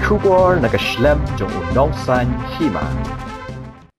Kubor nakaslem jong unongsan hima.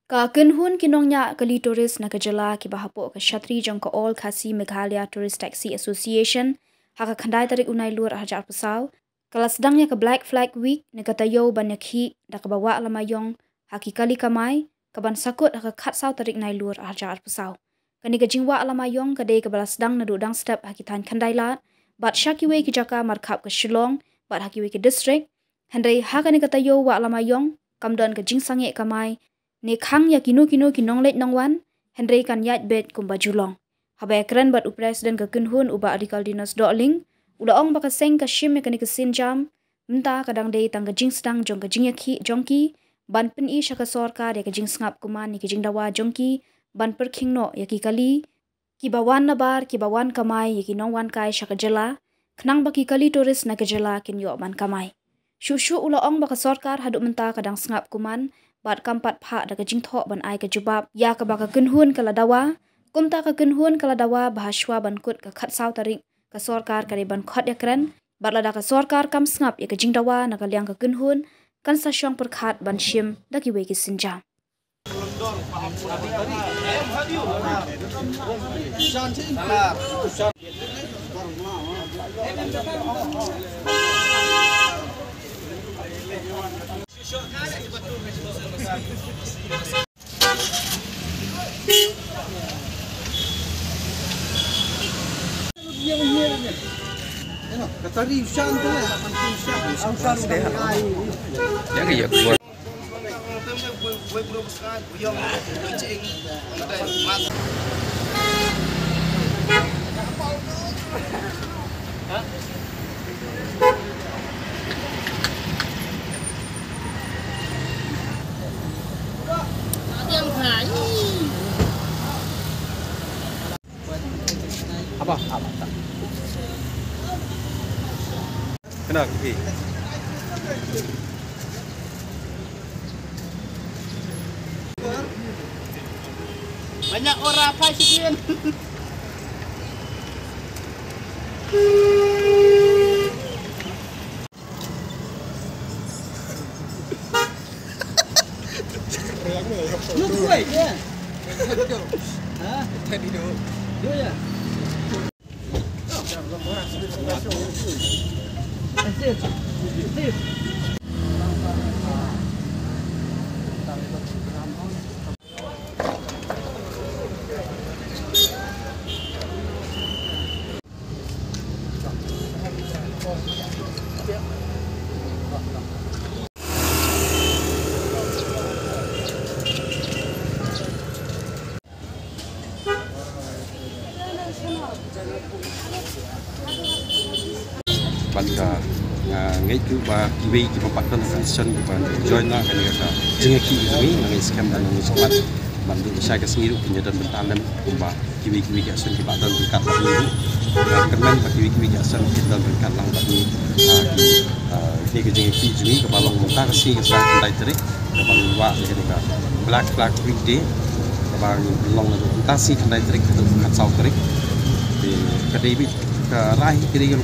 Ka kenhun kinongnya kali turis nakajala ki bahapo ka Shatri jong ka All Khasi Meghalaya Tourist Taxi Association haka khandai tarik unai luar hajar pesau kala sedangnya ka Black Flag Week nakatayo banyakhi dak bawa lamayong haki kali kamai kaban sakut haka khatsau tarik nai luar hajar pesau kani ka jingwa lamayong kade ka balas dang nadudang step haki tan khandai lat bat shakiwe ki jaka markhap ka Shillong bat hakiwe ki district handai haka ni katayo wa lamayong kamdan ka jingsange kamai ne khang ya kinu kinong let nongwan Henry kan yat bet kumba julong habe kran bat upresiden ka kunhun uba adikal dinas doling udaong baka seng ka shim mekanik sinjam menta kadang dei tang ka jing sedang jong ka jing yakhi jongki ban pen i shaka sarkar ya ka jing sngap kuman ni ka jing dawa jongki ban per khingno yaki kali ki bawan nabar ki bawan kamai yaki nongwan kai shaka jela khnang baki kali turis na ka jela kin yo ban kamai shushu udaong baka sarkar haduk menta kadang sngap kuman bat kampat pha daga jingtho ban ai ka jubab ya ka baka kunhun kala dawa kumta ka kunhun kala dawa bahashwa ban kut ka khat saw tarik ka sarkar kare ban khat yakran bat lada ka sarkar kam snap ya ka jingdawa na ka liang ka kunhun kan sa syong perkhat ban shim daki we ki sinjam Apa tak? Kenapa ni? Banyak orang apa sekian? Lu dua ya? Hah? Tadi dulu. Dua ya? Bangga ngai ku ba kiwi ki papat dan session ku ban join la kan ka jinga ki ni ngai scam dan ngai semat bandu saya ke sengiru punya dan bentalan kumba kiwi ki asun ki badan dekat ni kemen ba kiwi ki asun ki dan dekat lang ba ni ki ke jinga ki jumi ke balong mentah si ke sang dai terik ke bang wa ni ka Black Flag Week Day ke bang long la mentah si dai terik ke kat sau terik di kedai bi ke rai kiri yang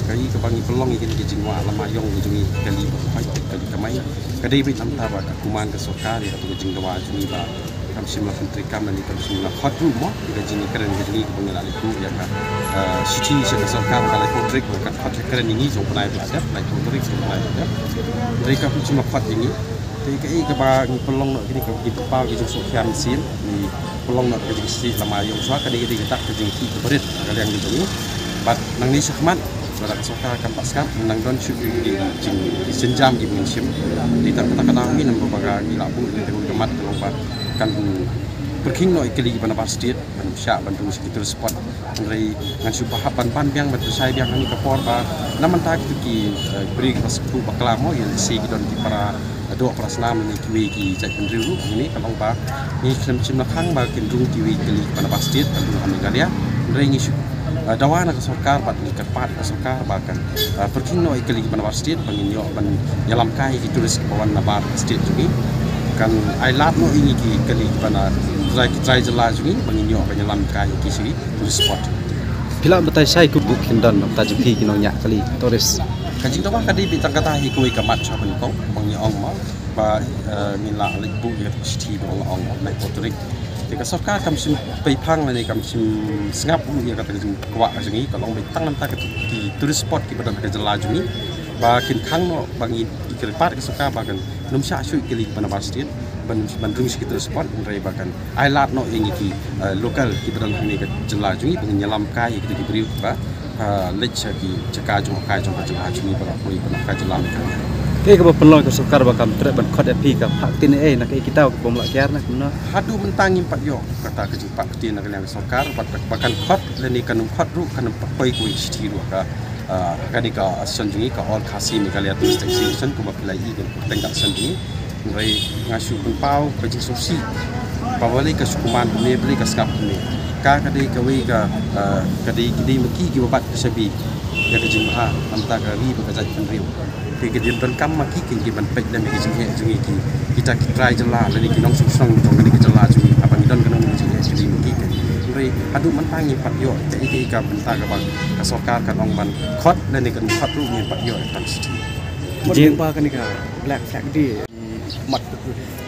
kai ke bangi pelong ini ke jingwa lamayong jungi kali pai kali kamai kadai bi tam ta ba kuman ke sokari atau ke jingdawa jungi ba kam simla menteri kam dan kam simla khatu mo ke jingi keren ke jingi ke bangala itu ya ka sici se ke sokar kala kontrik ka khatu keren ini jong panai ada lai kontrik jong panai ada mereka pun simla khat ini kai ke bangi pelong no kini ke pa ke jong sokyan sin ni pelong no ke jingi lamayong so kadai ke tak ke jingi ke berit kali yang jungi bat nang ni sakman pada soka kan paskap nang don syukur di senjam di musim di tak kena ni nang berbagai labu di tengah kemat kelompok kan perking no ikeli pada pasti manusia bantu sekitar spot dari ngan subah pan yang bantu saya yang ni kapor ba naman tak itu ki beri pas ku baklamo yang si don di para dua prasnam ni kiwi ki cai pendriu ini kalau ba ni kem nakang ba kendung kiwi keli pada pasti bantu kami galia dari ni dawana ka sarkar bat ni kerpat ka sarkar bahkan perking no ikeli ban state panginyo ban yalam kai ki turis kawan nabar state juga kan ai lap no ini ki keli ban try jela juga panginyo ban yalam kai ki sini turis spot bila betai sai ku buk hindan ta jumpi ki no nya kali turis kajing tawa kadi bitang kata hi kui kamat chaban ko bang ni ong ma ba mila lik bu ya sti bang ong na potrik thì cái sokar kam sim pai phang này kam sim sngap ya kata jing kwa jingi kalong bai tang nam ta ki tourist spot ki badan ka jala jingi ba kin khang no bangi ikir part ke sokar bagan num sha shui ki lik bana bastit ban rung ki tourist spot rai bagan ai lat no ingi ki local ki badan ni ka jala jingi bang nyalam kai ki ki briu ba lech ki chaka jong kai jong ka jala jingi ba koi bana ka jala ni cái pelong ke sokar bakam tre ban khot api ka phak tin nak kita bom la kiar nak no hadu mentang impat yo kata ke jumpa tin nak yang sokar bahkan khot leni kanum khot ru kanum pai ku sti ru ka kadika sanjungi ka all khasi mi kalia tu station ku mapilai i kan tengak sanjungi rai ngasu pun pau bajing sosi pawali ka sukuman ne beli ka skap ne ka kadai ka wi ka kadai maki ki babat sabi ya ke jimha amta ka ri ba jaj kan riu thì cái điểm tấn cam mà cái bản bệnh là mấy cái chứng hệ chứng gì kita try jela là cái nong sung sung trong cái jela chứng apa ni don cái nong chứng hệ chứng gì cái rồi adu mentang yang pat yo cái benta cái bang kasokar kan ong ban khot là cái khot ru yang pat yo tam sti jeng ba kan ka black flag di mat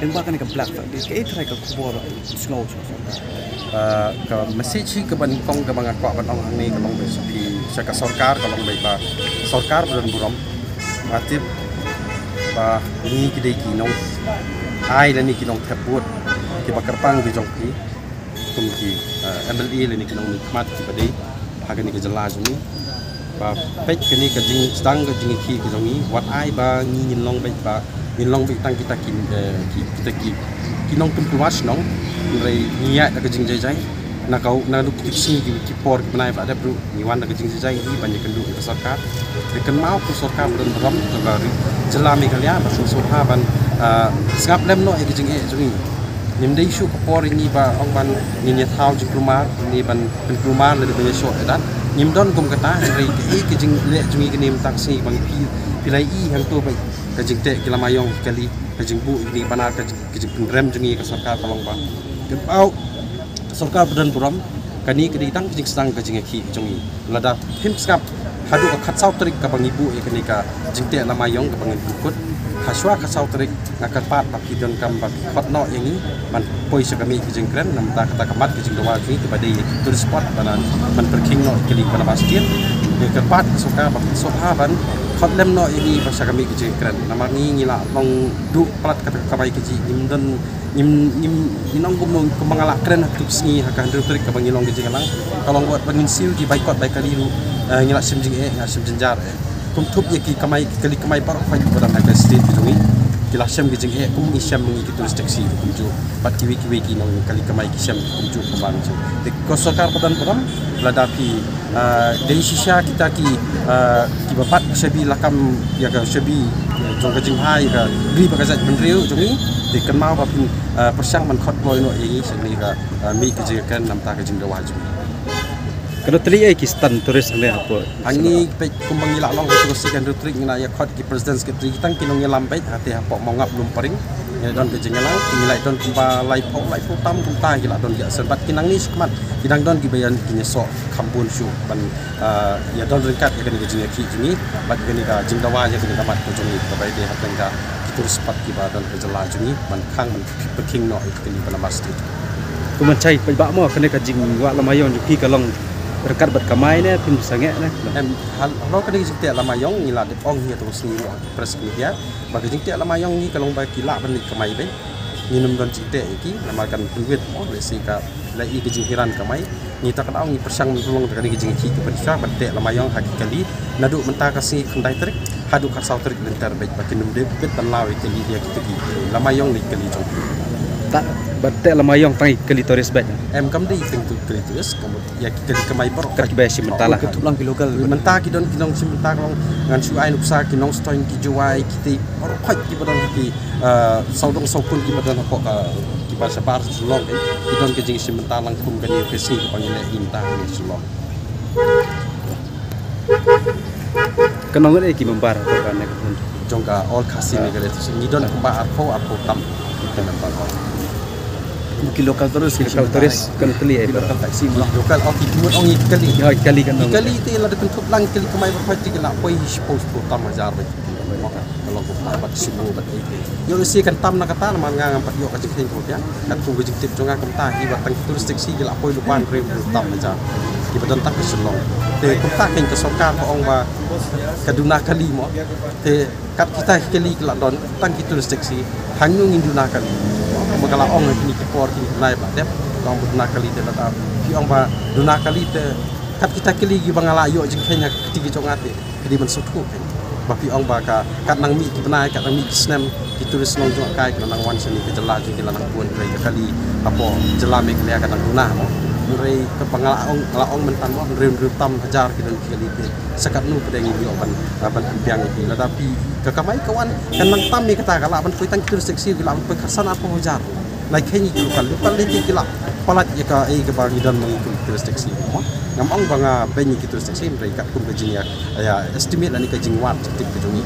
jeng ba kan ka black flag di cái try ka kubor snow ka message ke ban kong ke bang akwa ban ong ni kan ong be sapi sa kasokar kan ong be ba sarkar bulan buram aktif bah ini kita kinong ai dan ini kinong terbuat kita kerpang di jongki kumki MLE ini kinong nikmat kita deh harga ni kejelas ini bah pek kini kejing sedang kejing ki kejongi wat ai bah ngin long baik bah ngin long baik tang kita kita kinong pun keluar nong mulai niat kejing jai nak kau nak lu kisi di por kenai pada bro niwan nak kejing jai ini banyak kendu ke sarkar dekan mau ke sarkar dan ram negari jelami kalian masuk sohaban skap lem no kejing jungi nim dei shu ke por ini ba ong ban ni thau jing rumah ni ban rumah le banyak shot dan nim don kum kata ri kejing le jungi ke nim taksi bang pilai i hang tu baik kejing te kilamayong kali kejing bu ini banar kejing rem jungi ke sarkar kalong ba kepau sarkar badan puram kani kedi tang kejing sedang kejing ki jungi lada him skap hadu ka khatsau trik ka bang ibu e kani ka jingte lamayong ka bang bukut haswa khatsau trik ngakar pat papi don kam bak khot no yangi man poi sakami kejing kren nam ta kata kamat kejing dawa ki ke badai tourist spot banan man perking no kali bana basket ni kerpat suka bak sohaban khot lem no yangi pasal kami kejing kren namar ni ngila long du plat kata kabai kejing nimdan nim nong gumong kemangalak kren tu sni hakan trik ka bang ilong kejing lang kalau buat bangin sil di baikot baik kali lu ngilak simjing ngasim jenjar tumtup ye ki kamai kali kamai par fai pada ada state dungi kila syam gijing kum isyam ngi ki turis taksi kumju pat kiwi ki nong kali kamai ki syam kumju kembang ju de kosokar padan param ladapi dari sisya kita ki bapat sebi lakam ya ka sebi jong gijing hai ka ri bagazat menriu jungi de kenmau bapin persang man khot boy no yi seni ka mi ki kan nam ta gijing dawa ju kalau teri ai kistan turis ame apa ani pe kumbang ila long terus kan rutrik ngina ya khot ki president ke tri tang kinong ngelam pe hati apa mau ngap lum paring ya don ke jengelang ngilai don kumba lai po tam kumta gila don ya serbat kinang ni skmat kidang don ki bayan kinyeso kampun shu ban ya don ringkat ya kan ke jenge ki jini bat gani ka jingdawa ya kan kamat ko joni tabai de hatang ka tur spat ki ba don ke jela jini ban khang ban peking no ikni bana masti kuman chai pai ba mo kene ka jing wa lamayon ju ki kalong rekat bat kamai ne pin sange ne em halo kadi jingte lamayong ngila de ong hi to sni pres ki dia ba jingte lamayong ni kalong ba kila ban ni kamai be nginum don jingte iki namakan penduit mo resi ka lai ki jinghiran kamai ni ta kadang ni persang tulung kadi jing ki ke persya bate lamayong hakikali nadu menta kasi khandai trik hadu ka sau trik lentar baik ba kinum de bet tanlawi kali dia ki lamayong ni kali jong tak bate lamayong tai kali toris bat em kam dei ting tu kali toris kamu ya kali kamai por kat ba si mentala ketulang ki lokal menta ki don kinong si menta long ngan su ai nupsa kinong stoin ki juai ki ti or khot ki badon ki saudong saupun ki badon ko ka ki ba sa par sulong ki don ki jing si menta lang kum kali ke si ko ngile inta ni sulong kenong ni ki membar ko kan ne jongka all khasi ni kali tu ni don kumba arpo tam ki membar mungkin lokal terus Lokal turis kan kali lokal taksi malah Lokal orang timur orang ikali. ya kali kan Ikali itu lah dekat tuh lang kali kemai berpati kena poi hispos tu tam ajar baik. Kalau kau dapat semua bat itu. Yo isi kan tam nak kata nama ngang empat yo kacik tinggal ya. Kan tunggu jengtip jonga kemta hibat tang turistik si kila poi lupan rem tam ajar. Ibadan tak keselong. Te kemta kan kesokar ko ong ba kaduna kali mo. Te kat kita kali kila don tang turistik si hanyung induna kali. Magala ong ni kipor ki nai ba dep ong buduna kali te lata. Ki ong ba duna kali te kat kita kali gi bangala yo jeng kenya ketigi jongate. Jadi mensukku kan. Bapi ong baka kat nang mi ki benai kat nang mi kisnem ki turis nong jong kai kat nang wan seni ke jela jong nang puan rei kali apo jela me kali kat nang guna mo rei ke pangala ong mentan mo rem tam hajar ki dan kali te sekat nu pedang ni opan ban piang ki tapi ke kamai kawan kan nang tam mi kata kala ban poi tang turis seksi kala ban poi kasan apa hajar lai khenyi ki lokal le ki kila palat ya ka ai ke bagi dan mengikut turis seksi mo ngam banga benyi ki turis seksi rei kat kum kejinya ya estimate ani ke jingwat tip ke jongi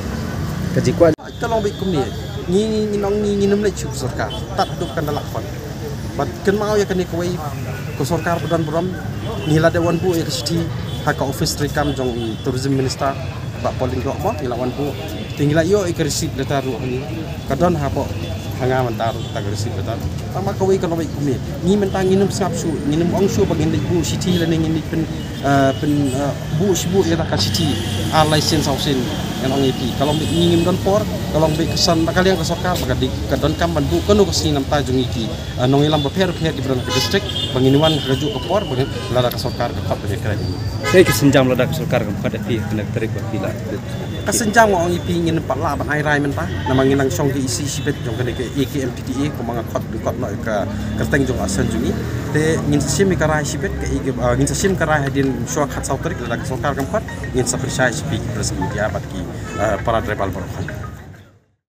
kajikuan tolong baik kum ni nong ni nem le chu sarkar tat duk kan dalak fan bat ken mau ya kan kuai ko sarkar budan buram ni la dewan bu ya kesti haka office rekam jong tourism minister bak poling rok mo ni lawan bu tinggal yo ik receipt letter ru ni kadon ha po hanga mentar tag receipt letter tama kuai kan baik kum ni mentang nginum sap su nginum ong su bagin bu city la ning ni pen bu sibu ya ka city a license hausin yang orang itu kalau ingin don por kalau kesan kali yang kesokar bagadi kadon kam bantu kono kesini nam tajung iki nong ilam beper di berang ke distrik banginuan keraju ke por bagi lada kesokar ke kap kredit saya kesenjam ledak sokar kan pada pi kena tarik wakila kesenjam orang itu ingin empat lah ban ai rai mentah nama nginang song ke isi sibet jong ke EKMTTA ko mga kot no ke kerteng jong asan jungi te ngin sim ka rai sibet ke ngin sim ka rai hadin syo khat sauterik lada kesokar kam kot ngin saprisai speak presiden dia bat ki para tribal berkhan